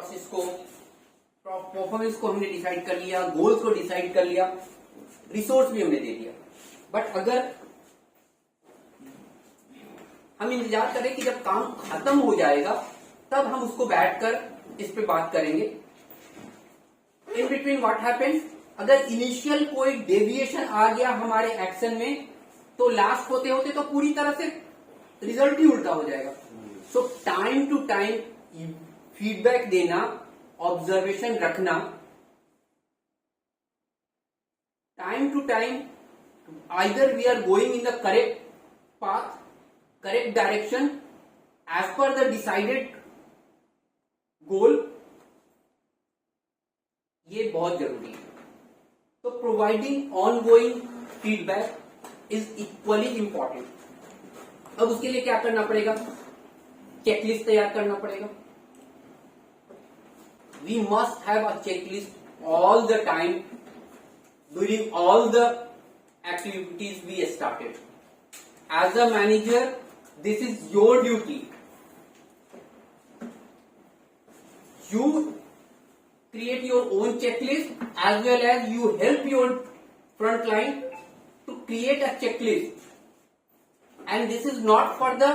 Thoughts, इसको performance को हमने डिसाइड कर लिया, गोल्स को डिसाइड कर लिया, रिसोर्स भी हमने दे दिया। बट अगर हम इंतजार करें कि जब काम खत्म हो जाएगा तब हम उसको बैठकर इस पे बात करेंगे, इन बिटवीन व्हाट हैपेंस, अगर इनिशियल कोई डेविएशन आ गया हमारे एक्शन में तो लास्ट होते होते तो पूरी तरह से रिजल्ट ही उल्टा हो जाएगा। So time to time feedback देना, ऑब्जर्वेशन रखना, time to time either we are going in the correct path, correct direction as per the decided goal, ये बहुत जरूरी है। तो providing ongoing feedback is equally important. अब उसके लिए क्या करना पड़ेगा, चेकलिस्ट तैयार करना पड़ेगा। We must have a checklist all the time during all the activities we started. As a manager this is your duty. You create your own checklist as well as you help your frontline to create a checklist. And this is not for the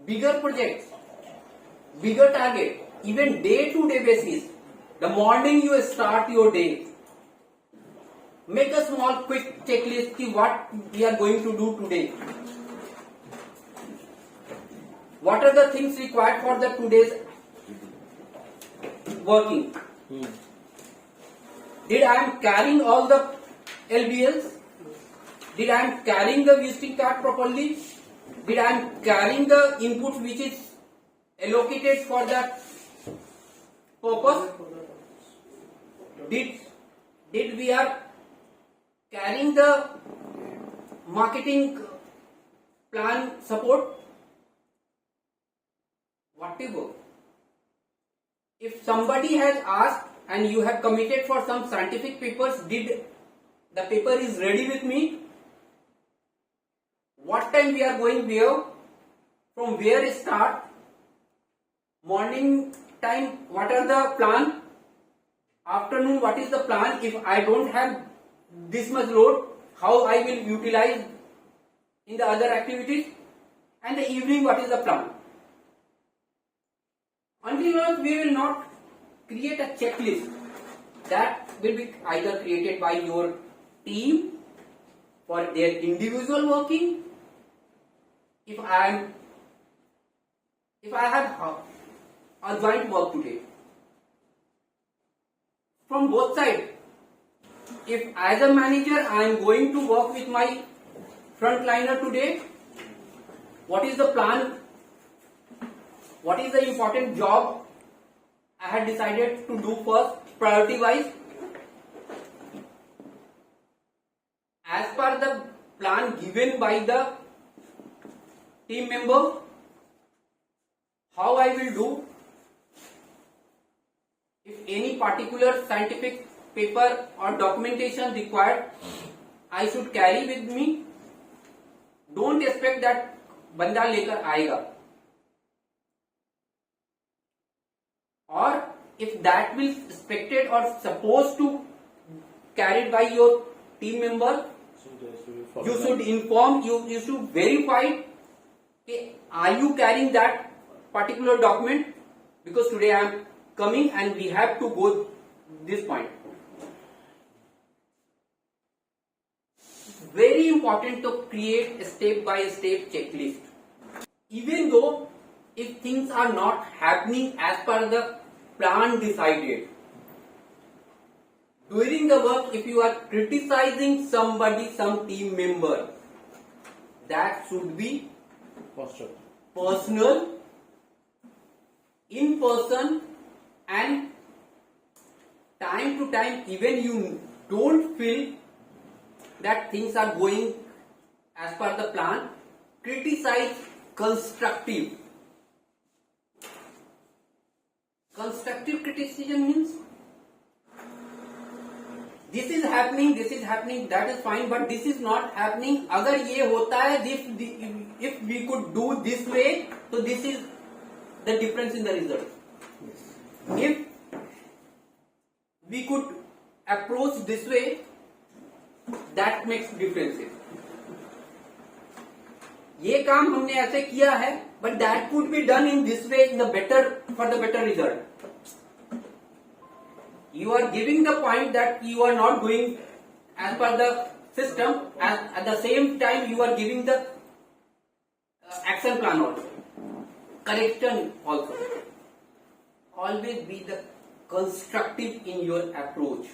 bigger projects, bigger target, even day-to-day basis. The morning you start your day, make a small quick checklist ki what we are going to do today. What are the things required for the today's working? Did I am carrying all the LBLs? Did I am carrying the visiting card properly? Did I am carrying the inputs which is allocated for that purpose? Did we are carrying the marketing plan support? Whatever. If somebody has asked and you have committed for some scientific papers, did the paper is ready with me? What time we are going where? From where start? Morning time, what are the plan? Afternoon, what is the plan? If I don't have this much load, how I will utilize in the other activities? And the evening, what is the plan? Until we will not create a checklist, that will be either created by your team for their individual working. If I have a joint work today from both sides, if as a manager I am going to work with my frontliner today, what is the plan? What is the important job I had decided to do first, priority wise? As per the plan given by the team member, how I will do? If any particular scientific paper or documentation required, I should carry with me. Don't expect that बंदा लेकर आएगा. Or if that will expected or supposed to carried by your team member, you should inform, you should verify, okay, are you carrying that particular document? Because today I am coming and we have to go this point. Very important to create a step by step checklist. Even though if things are not happening as per the plan decided, during the work, if you are criticizing somebody, some team member, that should be personal, in person, and time to time, even you don't feel that things are going as per the plan, criticize constructive. Constructive criticism means this is happening, that is fine, but this is not happening. अगर ये होता है, if we could do this way, so this is the difference in the result. If we could approach this way, that makes differences. ये काम हमने ऐसे किया है, but that could be done in this way in the better, for the better result. You are giving the point that you are not going as per the system, and at the same time you are giving the action plan also, correction also. Always be the constructive in your approach.